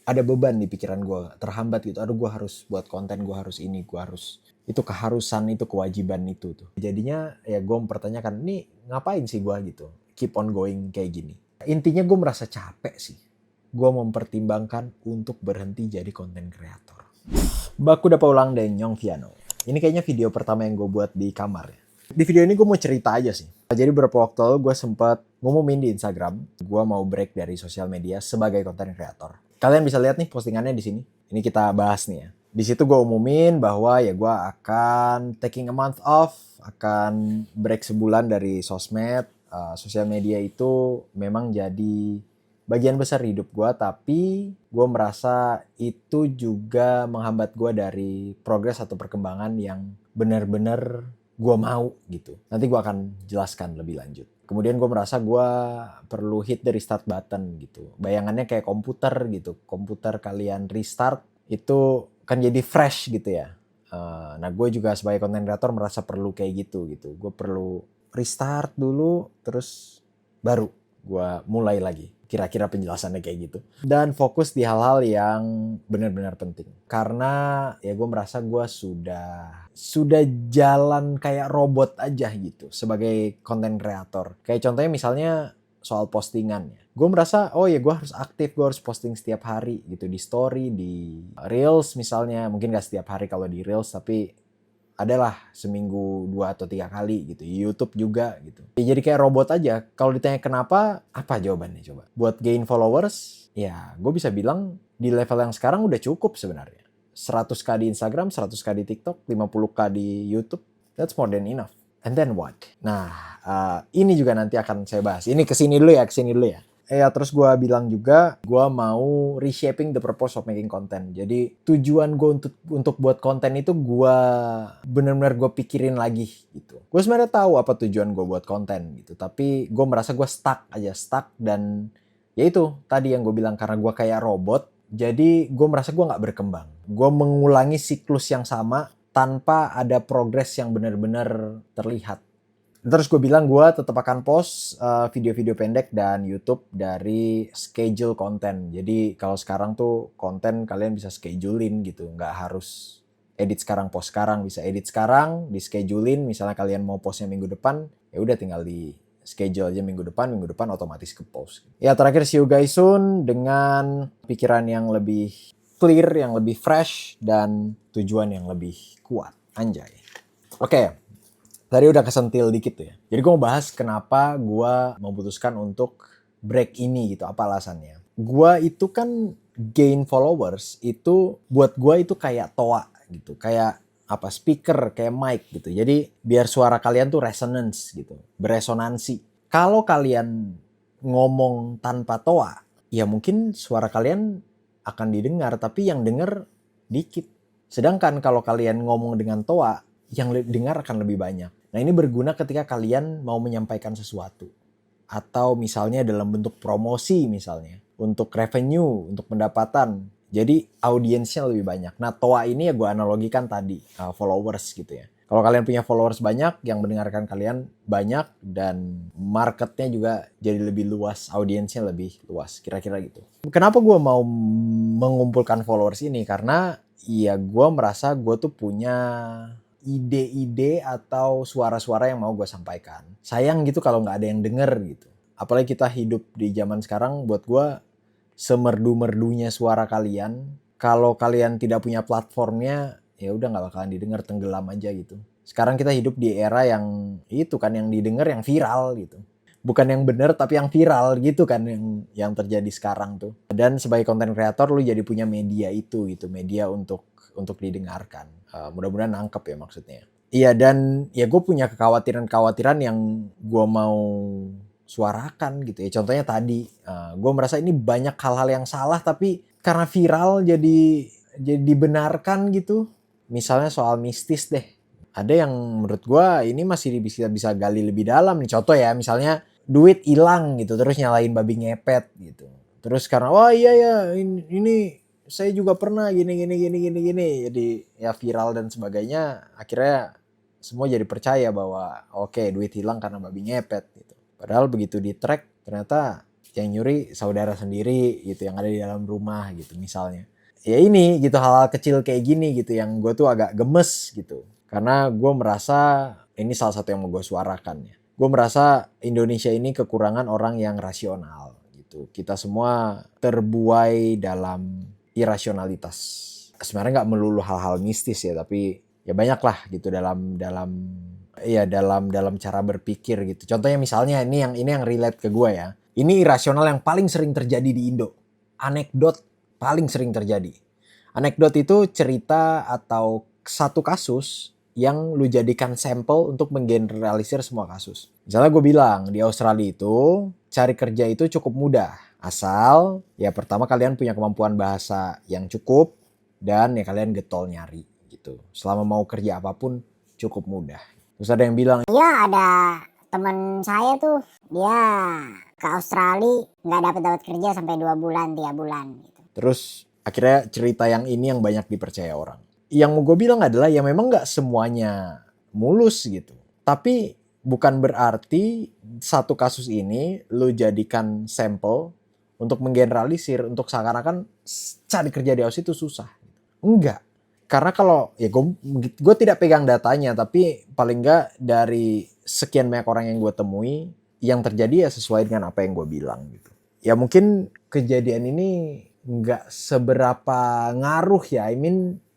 ada beban di pikiran gue, terhambat gitu. Aduh, gue harus buat konten, gue harus ini, gue harus itu, keharusan itu, kewajiban itu tuh. Jadinya ya gue mempertanyakan, ini ngapain sih gue gitu, keep on going kayak gini. Intinya gue merasa capek sih. Gue mempertimbangkan untuk berhenti jadi konten kreator. Baku dapat ulang dan Nyong Viano. Ini kayaknya video pertama yang gue buat di kamar ya. Di video ini gue mau cerita aja sih. Jadi beberapa waktu lalu gue sempat ngumumin di Instagram, gue mau break dari sosial media sebagai konten kreator. Kalian bisa lihat nih postingannya di sini. Ini kita bahas nih ya. Di situ gue umumin bahwa ya gue akan taking a month off, akan break sebulan dari sosmed. Sosial media itu memang jadi bagian besar hidup gue, tapi gue merasa itu juga menghambat gue dari progres atau perkembangan yang benar-benar gue mau gitu. Nanti gue akan jelaskan lebih lanjut. Kemudian gue merasa gue perlu hit the restart button gitu. Bayangannya kayak komputer gitu. Komputer kalian restart itu kan jadi fresh gitu ya. Nah gue juga sebagai content creator merasa perlu kayak gitu. Gue perlu restart dulu terus baru gue mulai lagi. Kira-kira penjelasannya kayak gitu. Dan fokus di hal-hal yang benar-benar penting. Karena ya gue merasa gue sudah jalan kayak robot aja gitu sebagai content creator. Kayak contohnya misalnya soal postingan ya. Gue merasa oh ya gue harus aktif, gue harus posting setiap hari gitu di story, di reels misalnya. Mungkin gak setiap hari kalau di reels, tapi adalah seminggu 2 atau 3 kali gitu. YouTube juga gitu. Ya, jadi kayak robot aja. Kalau ditanya kenapa, apa jawabannya coba? Buat gain followers, ya gue bisa bilang di level yang sekarang udah cukup sebenarnya. 100k di Instagram, 100k di TikTok, 50k di YouTube. That's more than enough. And then what? Nah, ini juga nanti akan saya bahas. Ini kesini dulu ya. Ya terus gue bilang juga gue mau reshaping the purpose of making content. Jadi tujuan gue untuk buat konten itu gue benar-benar gue pikirin lagi gitu. Gue sebenarnya tahu apa tujuan gue buat konten gitu, tapi gue merasa gue stuck dan ya itu tadi yang gue bilang, karena gue kayak robot. Jadi gue merasa gue nggak berkembang. Gue mengulangi siklus yang sama tanpa ada progres yang benar-benar terlihat. Terus gue bilang gue tetap akan post video-video pendek dan YouTube dari schedule konten. Jadi kalau sekarang tuh konten kalian bisa schedulein gitu. Nggak harus edit sekarang, post sekarang. Bisa edit sekarang, di schedulein. Misalnya kalian mau postnya minggu depan, ya udah tinggal di schedule aja minggu depan otomatis ke post. Ya terakhir, see you guys soon dengan pikiran yang lebih clear, yang lebih fresh, dan tujuan yang lebih kuat. Anjay. Oke. Tadi udah kesentil dikit tuh ya. Jadi gue mau bahas kenapa gue memutuskan untuk break ini gitu. Apa alasannya? Gue itu kan gain followers itu buat gue itu kayak toa gitu. Kayak apa, speaker, kayak mic gitu. Jadi biar suara kalian tuh resonance gitu. Beresonansi. Kalau kalian ngomong tanpa toa, ya mungkin suara kalian akan didengar, tapi yang denger dikit. Sedangkan kalau kalian ngomong dengan toa, yang dengar akan lebih banyak. Nah ini berguna ketika kalian mau menyampaikan sesuatu. Atau misalnya dalam bentuk promosi misalnya. Untuk revenue, untuk pendapatan. Jadi audiensnya lebih banyak. Nah toa ini ya gue analogikan tadi, followers gitu ya. Kalau kalian punya followers banyak, yang mendengarkan kalian banyak, dan marketnya juga jadi lebih luas, audiensnya lebih luas, kira-kira gitu. Kenapa gue mau mengumpulkan followers ini? Karena ya gue merasa gue tuh punya ide-ide atau suara-suara yang mau gue sampaikan. Sayang gitu kalau nggak ada yang denger gitu. Apalagi kita hidup di zaman sekarang, buat gue semerdu-merdunya suara kalian, kalau kalian tidak punya platformnya, ya udah nggak bakalan didengar, tenggelam aja gitu. Sekarang kita hidup di era yang itu kan, yang didengar yang viral gitu. Bukan yang benar tapi yang viral gitu kan, yang terjadi sekarang tuh. Dan sebagai content creator lu jadi punya media itu gitu, media untuk didengarkan. Mudah-mudahan nangkep ya maksudnya. Iya, dan ya gue punya kekhawatiran yang gue mau suarakan gitu ya. Contohnya tadi, gue merasa ini banyak hal-hal yang salah tapi karena viral jadi dibenarkan gitu. Misalnya soal mistis deh. Ada yang menurut gue ini masih bisa gali lebih dalam nih. Contoh ya, misalnya duit hilang gitu terus nyalain babi ngepet gitu. Terus karena wah iya ya ini saya juga pernah gini. Jadi ya viral dan sebagainya, akhirnya semua jadi percaya bahwa oke, duit hilang karena babi ngepet gitu. Padahal begitu di track ternyata yang nyuri saudara sendiri gitu yang ada di dalam rumah gitu misalnya. Ya ini gitu hal-hal kecil kayak gini gitu yang gue tuh agak gemes gitu. Karena gue merasa ini salah satu yang mau gue suarakan ya. Gue merasa Indonesia ini kekurangan orang yang rasional gitu. Kita semua terbuai dalam irasionalitas. Sebenarnya nggak melulu hal-hal mistis ya, tapi ya banyak lah gitu dalam cara berpikir gitu. Contohnya misalnya ini yang relate ke gue ya. Ini irasional yang paling sering terjadi di Indo. Anekdot paling sering terjadi. Anekdot itu cerita atau satu kasus yang lu jadikan sampel untuk menggeneralisir semua kasus. Misalnya gue bilang di Australia itu cari kerja itu cukup mudah. Asal ya pertama kalian punya kemampuan bahasa yang cukup dan ya kalian getol nyari gitu. Selama mau kerja apapun cukup mudah. Terus ada yang bilang, iya ada teman saya tuh dia ke Australia nggak dapat kerja sampai 2 bulan 3 bulan gitu. Terus akhirnya cerita yang ini yang banyak dipercaya orang. Yang mau gue bilang adalah ya memang gak semuanya mulus gitu. Tapi bukan berarti satu kasus ini lu jadikan sampel untuk menggeneralisir, untuk seakan-akan cari kerja di Aussie itu susah. Enggak. Karena kalau ya gue tidak pegang datanya, tapi paling enggak dari sekian banyak orang yang gue temui, yang terjadi ya sesuai dengan apa yang gue bilang gitu. Ya mungkin kejadian ini nggak seberapa ngaruh ya,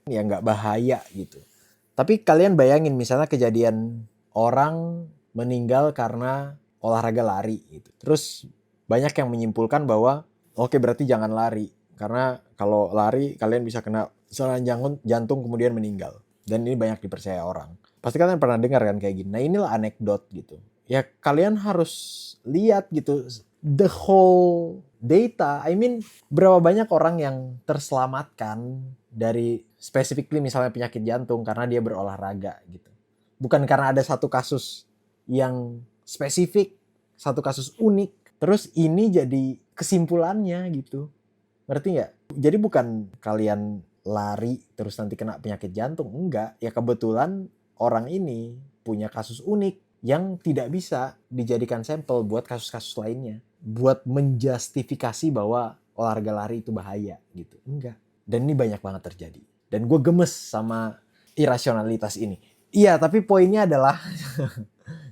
ya nggak bahaya gitu. Tapi kalian bayangin misalnya kejadian orang meninggal karena olahraga lari gitu. Terus banyak yang menyimpulkan bahwa oke berarti jangan lari. Karena kalau lari kalian bisa kena serangan jantung kemudian meninggal. Dan ini banyak dipercaya orang. Pasti kalian pernah dengar kan kayak gini. Nah inilah anekdot gitu. Ya kalian harus lihat gitu the whole data. Berapa banyak orang yang terselamatkan dari specifically misalnya penyakit jantung karena dia berolahraga gitu. Bukan karena ada satu kasus yang spesifik, satu kasus unik. Terus ini jadi kesimpulannya gitu. Ngerti nggak? Jadi bukan kalian lari terus nanti kena penyakit jantung. Enggak. Ya kebetulan orang ini punya kasus unik yang tidak bisa dijadikan sampel buat kasus-kasus lainnya. Buat menjustifikasi bahwa olahraga lari itu bahaya gitu. Enggak. Dan ini banyak banget terjadi. Dan gue gemes sama irasionalitas ini. Iya, tapi poinnya adalah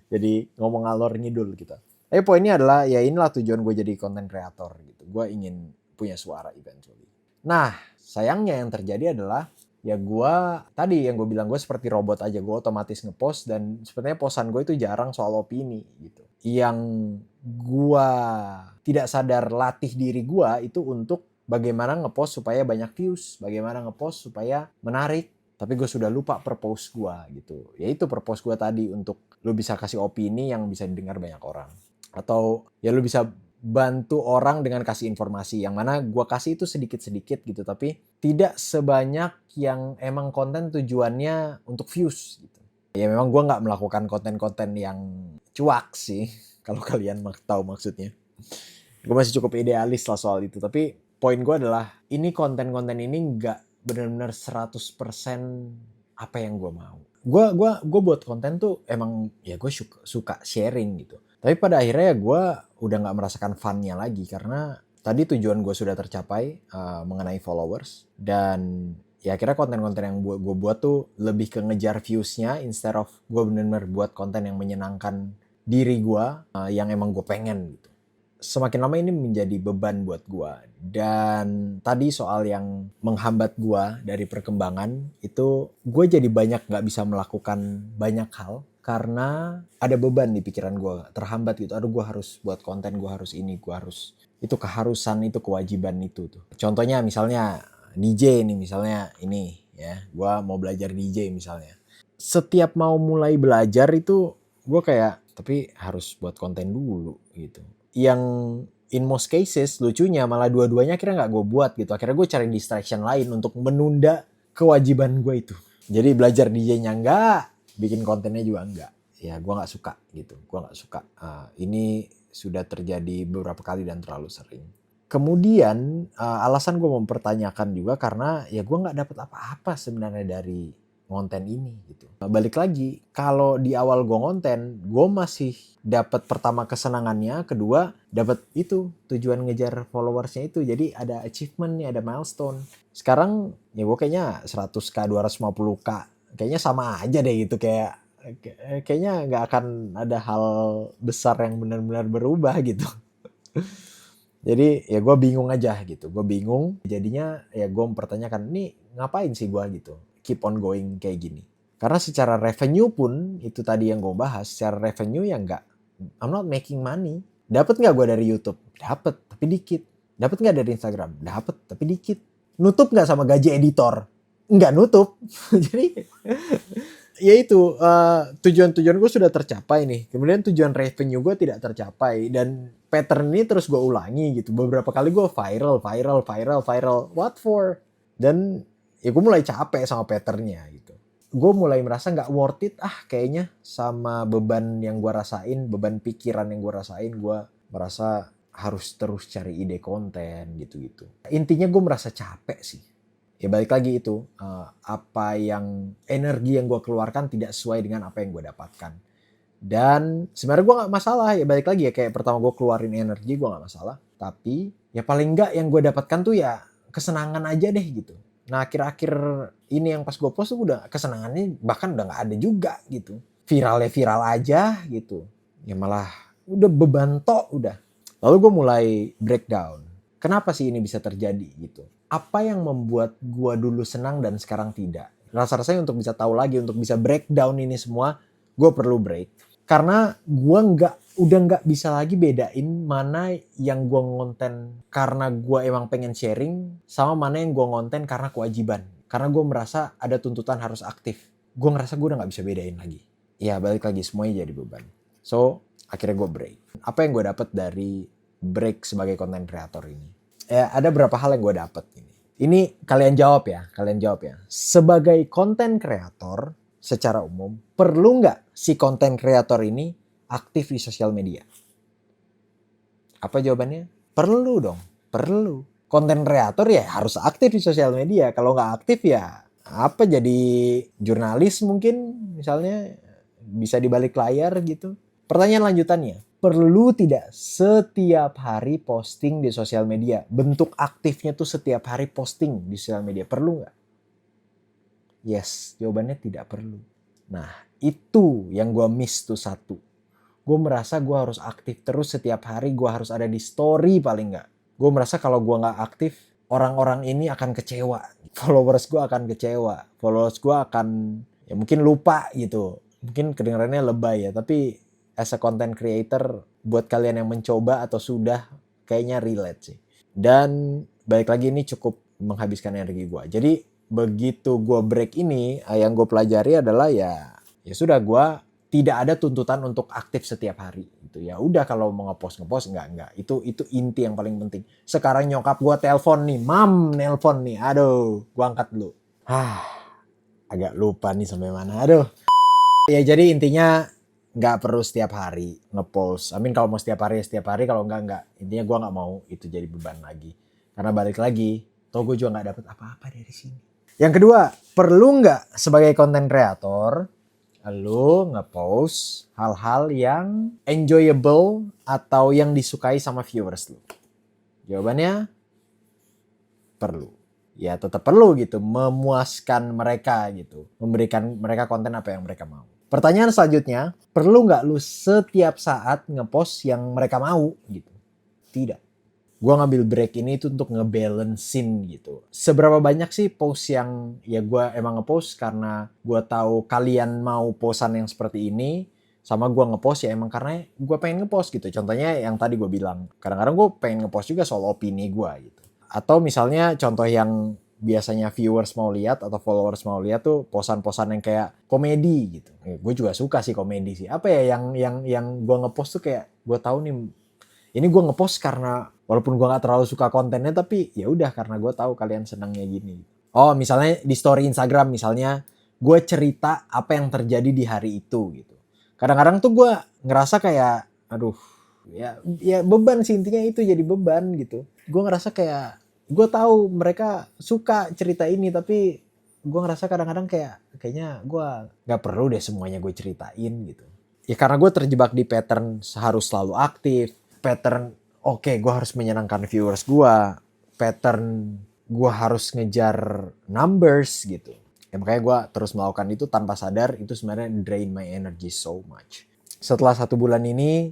jadi ngomong ngalor ngidul gitu. Tapi poinnya adalah ya inilah tujuan gue jadi content creator gitu. Gue ingin punya suara eventually. Nah, sayangnya yang terjadi adalah ya gue tadi yang gue bilang gue seperti robot aja, gue otomatis ngepost dan sebenarnya postan gue itu jarang soal opini gitu. Yang gue tidak sadar latih diri gue itu untuk bagaimana ngepost supaya banyak views, bagaimana ngepost supaya menarik. Tapi gue sudah lupa purpose gue gitu. Yaitu purpose gue tadi untuk lu bisa kasih opini yang bisa didengar banyak orang. Atau ya lu bisa bantu orang dengan kasih informasi. Yang mana gue kasih itu sedikit-sedikit gitu. Tapi tidak sebanyak yang emang konten tujuannya untuk views gitu. Ya memang gue gak melakukan konten-konten yang cuak sih. Kalau kalian tahu maksudnya. Gue masih cukup idealis lah soal itu. Tapi poin gue adalah ini konten-konten ini gak benar-benar 100% apa yang gue mau. Gue buat konten tuh emang ya gue suka sharing gitu. Tapi pada akhirnya ya gue udah gak merasakan funnya lagi karena tadi tujuan gue sudah tercapai mengenai followers. Dan ya akhirnya konten-konten yang gue buat tuh lebih ke ngejar viewsnya instead of gue benar-benar buat konten yang menyenangkan diri gue yang emang gue pengen gitu. Semakin lama ini menjadi beban buat gue. Dan tadi soal yang menghambat gue dari perkembangan itu gue jadi banyak gak bisa melakukan banyak hal karena ada beban di pikiran gue, terhambat gitu. Aduh gue harus buat konten, gue harus ini, gue harus itu, keharusan itu, kewajiban itu tuh. Contohnya misalnya DJ nih, misalnya ini ya, gue mau belajar DJ misalnya. Setiap mau mulai belajar itu gue kayak tapi harus buat konten dulu gitu. Yang in most cases lucunya malah dua-duanya akhirnya gak gue buat gitu. Akhirnya gue cari distraction lain untuk menunda kewajiban gue itu. Jadi belajar DJ-nya enggak, bikin kontennya juga enggak. Ya gue gak suka gitu. Gue gak suka. Ini sudah terjadi beberapa kali dan terlalu sering. Kemudian alasan gue mempertanyakan juga karena ya gue gak dapet apa-apa sebenarnya dari ngonten ini gitu. Balik lagi, kalau di awal gue ngonten, gue masih dapat pertama kesenangannya, kedua dapat itu tujuan ngejar followersnya itu. Jadi ada achievement nih, ada milestone. Sekarang ya gue kayaknya 100k, 250k, kayaknya sama aja deh gitu, kayaknya nggak akan ada hal besar yang benar-benar berubah gitu. Jadi ya gue bingung aja gitu, gue bingung. Jadinya ya gue mempertanyakan, ini ngapain sih gue gitu, keep on going kayak gini. Karena secara revenue pun, itu tadi yang gue bahas, secara revenue ya nggak, I'm not making money. Dapat nggak gue dari YouTube? Dapat, tapi dikit. Dapat nggak dari Instagram? Dapat, tapi dikit. Nutup nggak sama gaji editor? Nggak nutup. Jadi ya itu, tujuan-tujuan gue sudah tercapai nih. Kemudian tujuan revenue gue tidak tercapai. Dan pattern ini terus gue ulangi gitu. Beberapa kali gue viral. What for? Dan ya gue mulai capek sama patternnya gitu. Gue mulai merasa gak worth it kayaknya sama beban yang gue rasain. Beban pikiran yang gue rasain. Gue merasa harus terus cari ide konten gitu-gitu. Intinya gue merasa capek sih. Ya balik lagi itu, apa yang energi yang gue keluarkan tidak sesuai dengan apa yang gue dapatkan. Dan sebenarnya gue gak masalah, ya balik lagi ya, kayak pertama gue keluarin energi gue gak masalah. Tapi ya paling gak yang gue dapatkan tuh ya kesenangan aja deh gitu. Nah akhir-akhir ini yang pas gue post tuh udah kesenangannya bahkan udah gak ada juga gitu. Viralnya viral aja gitu. Ya malah udah beban tok udah. Lalu gue mulai breakdown. Kenapa sih ini bisa terjadi gitu? Apa yang membuat gue dulu senang dan sekarang tidak? Rasa-rasanya untuk bisa tahu lagi, untuk bisa breakdown ini semua, gue perlu break. Karena gue udah nggak bisa lagi bedain mana yang gue ngonten karena gue emang pengen sharing, sama mana yang gue ngonten karena kewajiban. Karena gue merasa ada tuntutan harus aktif. Gue ngerasa gue udah nggak bisa bedain lagi. Ya balik lagi, semuanya jadi beban. So akhirnya gue break. Apa yang gue dapet dari break sebagai content creator ini? Ya ada beberapa hal yang gue dapet ini. Ini kalian jawab ya. Sebagai content creator secara umum, perlu nggak si content creator ini aktif di sosial media? Apa jawabannya? Perlu dong, perlu. Content creator ya harus aktif di sosial media. Kalau nggak aktif ya apa, jadi jurnalis mungkin misalnya, bisa di balik layar gitu. Pertanyaan lanjutannya, perlu tidak setiap hari posting di sosial media? Bentuk aktifnya tuh setiap hari posting di sosial media, perlu nggak? Yes, jawabannya tidak perlu. Nah, itu yang gue miss tuh satu. Gue merasa gue harus aktif terus setiap hari, gue harus ada di story paling nggak. Gue merasa kalau gue nggak aktif, orang-orang ini akan kecewa. Followers gue akan kecewa. Followers gue akan ya mungkin lupa gitu. Mungkin kedengarannya lebay ya, tapi as a content creator, buat kalian yang mencoba atau sudah, kayaknya relate sih. Dan balik lagi ini cukup menghabiskan energi gue. Jadi begitu gue break ini, yang gue pelajari adalah ya sudah, gue tidak ada tuntutan untuk aktif setiap hari gitu. Ya udah, kalau mau ngepost enggak. Itu inti yang paling penting. Sekarang nyokap gue telepon nih, mam nelpon nih, aduh, gue angkat dulu. Agak lupa nih sampai mana, aduh. Ya jadi intinya nggak perlu setiap hari ngepost. Kalau mau setiap hari, kalau enggak. Intinya gue nggak mau itu jadi beban lagi. Karena balik lagi, toh gue juga nggak dapet apa-apa dari sini. Yang kedua, perlu nggak sebagai content creator lu ngepost hal-hal yang enjoyable atau yang disukai sama viewers lu? Jawabannya perlu. Ya tetap perlu gitu, memuaskan mereka gitu, memberikan mereka konten apa yang mereka mau. Pertanyaan selanjutnya, perlu nggak lu setiap saat ngepost yang mereka mau gitu? Tidak. Gue ngambil break ini itu untuk ngebalancein gitu. Seberapa banyak sih post yang ya gue emang ngepost karena gue tahu kalian mau postan yang seperti ini, sama gue ngepost ya emang karena gue pengen ngepost gitu. Contohnya yang tadi gue bilang, kadang-kadang gue pengen ngepost juga soal opini gue gitu. Atau misalnya contoh yang biasanya viewers mau lihat atau followers mau lihat tuh posan-posan yang kayak komedi gitu. Gue juga suka sih komedi sih. Apa ya yang gue ngepost tuh kayak gue tahu nih, ini gue ngepost karena walaupun gue nggak terlalu suka kontennya, tapi ya udah karena gue tahu kalian senangnya gini. Oh misalnya di story Instagram misalnya gue cerita apa yang terjadi di hari itu gitu. Kadang-kadang tuh gue ngerasa kayak aduh ya beban sih, intinya itu jadi beban gitu. Gue ngerasa kayak gue tahu mereka suka cerita ini, tapi gue ngerasa kadang-kadang kayaknya gue nggak perlu deh semuanya gue ceritain gitu. Ya karena gue terjebak di pattern harus selalu aktif, pattern oke, gue harus menyenangkan viewers gue, pattern gue harus ngejar numbers gitu. Ya makanya gue terus melakukan itu tanpa sadar, itu sebenarnya drain my energy so much. Setelah 1 bulan ini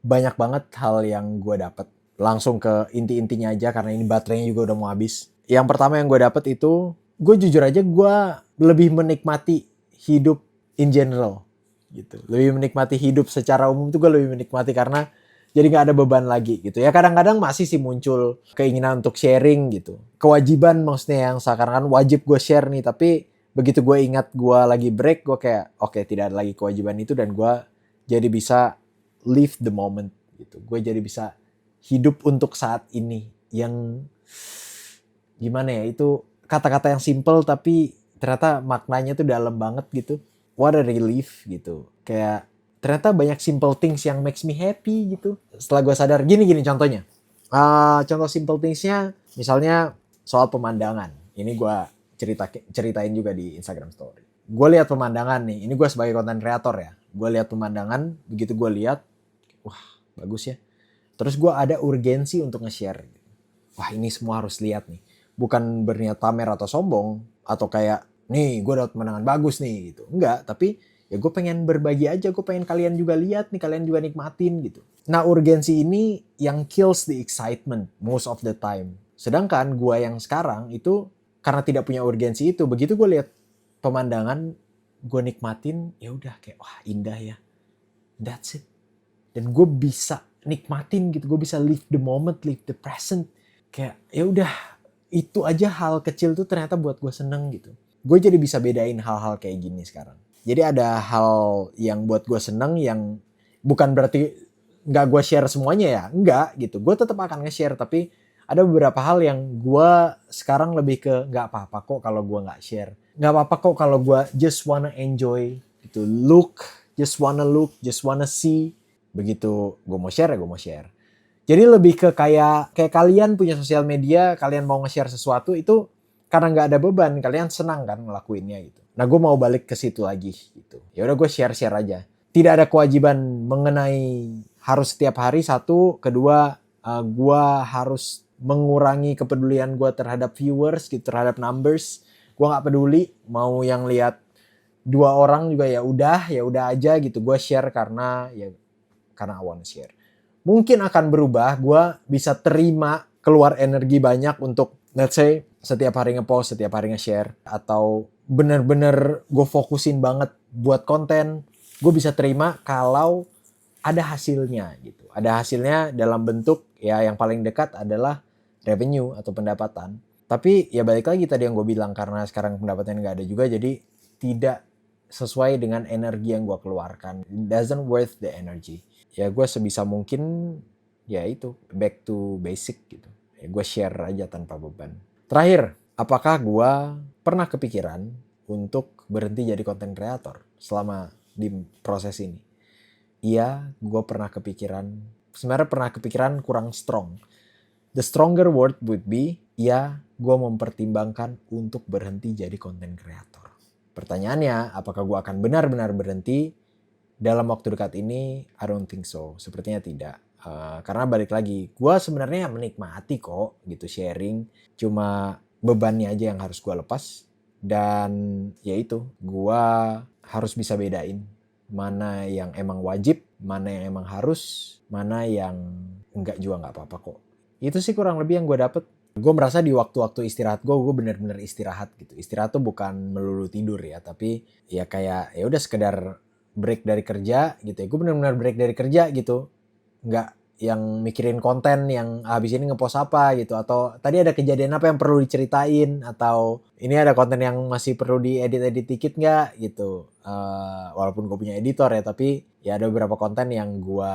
banyak banget hal yang gue dapet. Langsung ke inti-intinya aja karena ini baterainya juga udah mau habis. Yang pertama yang gue dapet itu, gue jujur aja gue lebih menikmati hidup in general gitu. Lebih menikmati hidup secara umum tuh gue lebih menikmati karena jadi gak ada beban lagi gitu. Ya kadang-kadang masih sih muncul keinginan untuk sharing gitu. Kewajiban maksudnya yang seakan-akan wajib gue share nih. Tapi begitu gue ingat gue lagi break, gue kayak oke, tidak ada lagi kewajiban itu. Dan gue jadi bisa live the moment gitu. Gue jadi bisa hidup untuk saat ini. Yang gimana ya, itu kata-kata yang simple tapi ternyata maknanya tuh dalam banget gitu. What a relief gitu. Kayak ternyata banyak simple things yang makes me happy gitu. Setelah gue sadar, gini contohnya. Contoh simple thingsnya misalnya soal pemandangan. Ini gue ceritain juga di Instagram story. Gue lihat pemandangan nih. Ini gue sebagai content creator ya. Gue lihat pemandangan, begitu gue lihat, wah bagus ya. Terus gue ada urgensi untuk nge-share. Wah ini semua harus lihat nih. Bukan berniat pamer atau sombong. Atau kayak, nih gue dapat pemandangan bagus nih gitu. Enggak, tapi ya gue pengen berbagi aja. Gue pengen kalian juga lihat nih, kalian juga nikmatin gitu. Nah urgensi ini yang kills the excitement most of the time. Sedangkan gue yang sekarang itu karena tidak punya urgensi itu. Begitu gue lihat pemandangan, gue nikmatin, ya udah kayak wah indah ya. That's it. Dan gue bisa nikmatin gitu, gue bisa live the moment, live the present. Kayak ya udah, itu aja hal kecil tuh ternyata buat gue seneng gitu. Gue jadi bisa bedain hal-hal kayak gini sekarang. Jadi ada hal yang buat gue seneng yang bukan berarti nggak gue share semuanya ya, enggak gitu. Gue tetap akan nge-share, tapi ada beberapa hal yang gue sekarang lebih ke nggak apa-apa kok kalau gue nggak share. Nggak apa-apa kok kalau gue just wanna enjoy gitu. Just wanna see. Begitu gue mau share ya gue mau share. Jadi lebih ke kayak kalian punya sosial media, kalian mau nge-share sesuatu itu karena nggak ada beban, kalian senang kan ngelakuinnya gitu. Nah gue mau balik ke situ lagi gitu. Ya udah gue share aja. Tidak ada kewajiban mengenai harus setiap hari. Satu, kedua, gue harus mengurangi kepedulian gue terhadap viewers gitu, terhadap numbers. Gue nggak peduli mau yang lihat 2 orang juga ya udah aja gitu. Gue share karena I wanna share. Mungkin akan berubah, gue bisa terima keluar energi banyak untuk let's say setiap hari ngepost, setiap hari nge-share, atau bener-bener gue fokusin banget buat konten. Gue bisa terima kalau ada hasilnya gitu. Ada hasilnya dalam bentuk ya yang paling dekat adalah revenue atau pendapatan. Tapi ya balik lagi tadi yang gue bilang, karena sekarang pendapatannya nggak ada juga, jadi tidak sesuai dengan energi yang gue keluarkan. It doesn't worth the energy. Ya gue sebisa mungkin ya itu back to basic gitu. Ya gue share aja tanpa beban. Terakhir, apakah gue pernah kepikiran untuk berhenti jadi content creator selama di proses ini? Iya, gue pernah kepikiran. Sebenarnya pernah kepikiran kurang strong. The stronger word would be, ya gue mempertimbangkan untuk berhenti jadi content creator. Pertanyaannya, apakah gue akan benar-benar berhenti? Dalam waktu dekat ini, I don't think so. Sepertinya tidak. Karena balik lagi, gue sebenarnya menikmati kok gitu sharing. Cuma bebannya aja yang harus gue lepas. Dan ya itu, gue harus bisa bedain mana yang emang wajib, mana yang emang harus, mana yang enggak juga nggak apa-apa kok. Itu sih kurang lebih yang gue dapet. Gue merasa di waktu-waktu istirahat gue bener-bener istirahat gitu. Istirahat tuh bukan melulu tidur ya, tapi ya kayak ya udah sekedar break dari kerja gitu ya. Gue benar-benar break dari kerja gitu. Nggak yang mikirin konten yang habis ini ngepost apa gitu. Atau tadi ada kejadian apa yang perlu diceritain. Atau ini ada konten yang masih perlu diedit-edit dikit nggak gitu. Walaupun gue punya editor ya. Tapi ya ada beberapa konten yang gue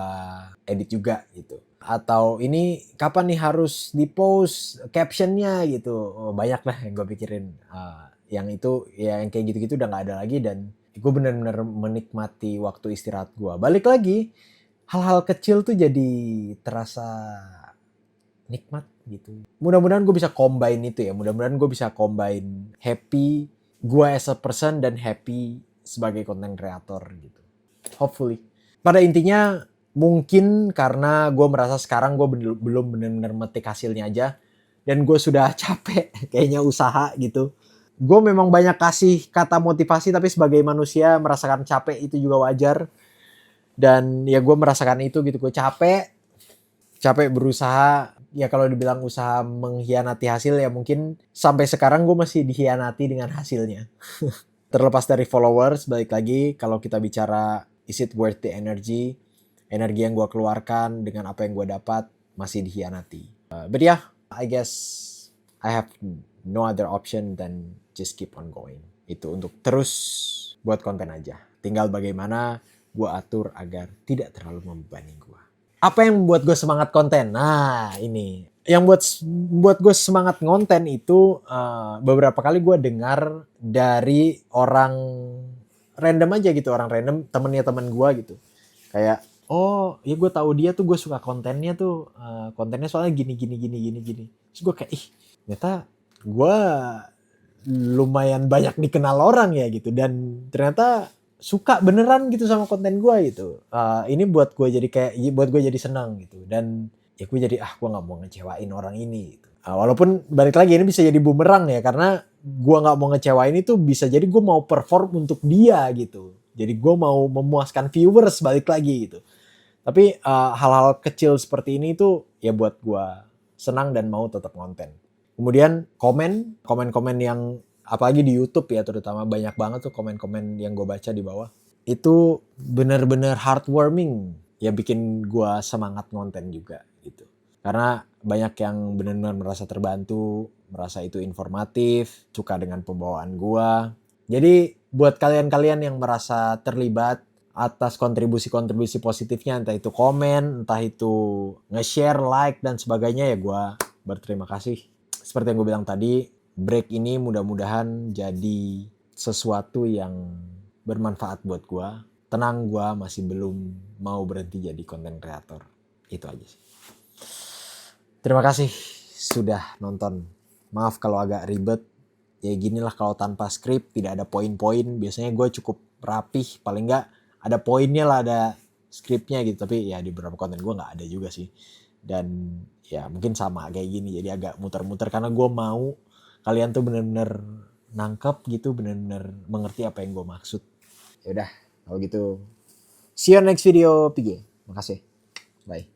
edit juga gitu. Atau ini kapan nih harus di-post captionnya gitu. Banyak lah yang gue pikirin. Yang itu ya yang kayak gitu-gitu udah gak ada lagi. Dan gue bener-bener menikmati waktu istirahat gue. Balik lagi, hal-hal kecil tuh jadi terasa nikmat gitu. Mudah-mudahan gue bisa combine itu ya. Mudah-mudahan gue bisa combine happy gue as a person dan happy sebagai content creator gitu. Hopefully. Pada intinya mungkin karena gue merasa sekarang gue belum benar-benar metik hasilnya aja. Dan gue sudah capek kayaknya usaha gitu. Gue memang banyak kasih kata motivasi tapi sebagai manusia merasakan capek itu juga wajar. Dan ya gue merasakan itu gitu. Gue capek berusaha. Ya kalau dibilang usaha mengkhianati hasil ya mungkin sampai sekarang gue masih dikhianati dengan hasilnya. Terlepas dari followers, balik lagi kalau kita bicara is it worth the energy yang gue keluarkan dengan apa yang gue dapat masih dikhianati. But yeah, I guess I have no other option than just keep on going. Itu untuk terus buat konten aja. Tinggal bagaimana gue atur agar tidak terlalu membebani gue. Apa yang membuat gue semangat konten? Nah ini. Yang buat gue semangat ngonten itu beberapa kali gue dengar dari orang random aja gitu. Orang random, temennya temen gue gitu. Kayak, oh ya gue tahu dia tuh, gue suka kontennya tuh. Kontennya soalnya gini. Terus gue kayak, ternyata gue lumayan banyak dikenal orang ya gitu. Dan ternyata suka beneran gitu sama konten gue gitu. Ini buat gue jadi senang gitu. Dan ya gue jadi gue nggak mau ngecewain orang ini gitu. Walaupun balik lagi ini bisa jadi bumerang ya, karena gue nggak mau ngecewain itu bisa jadi gue mau perform untuk dia gitu. Jadi gue mau memuaskan viewers balik lagi gitu. Tapi hal-hal kecil seperti ini tuh ya buat gue senang dan mau tetap konten. Kemudian komen yang apalagi di YouTube ya terutama banyak banget tuh komen-komen yang gue baca di bawah. Itu bener-bener heartwarming ya, bikin gue semangat ngonten juga gitu. Karena banyak yang benar-benar merasa terbantu, merasa itu informatif, suka dengan pembawaan gue. Jadi buat kalian-kalian yang merasa terlibat atas kontribusi-kontribusi positifnya, entah itu komen, entah itu nge-share, like, dan sebagainya, ya gue berterima kasih. Seperti yang gue bilang tadi, break ini mudah-mudahan jadi sesuatu yang bermanfaat buat gue. Tenang, gue masih belum mau berhenti jadi content creator. Itu aja sih. Terima kasih sudah nonton. Maaf kalau agak ribet. Ya ginilah kalau tanpa skrip, tidak ada poin-poin. Biasanya gue cukup rapih, paling nggak ada poinnya lah, ada skripnya gitu. Tapi ya di beberapa konten gue nggak ada juga sih. Dan ya mungkin sama kayak gini, jadi agak muter-muter karena gue mau kalian tuh bener-bener nangkep gitu, bener-bener mengerti apa yang gue maksud. Ya udah, kalau gitu see you next video, PG. Makasih. Bye.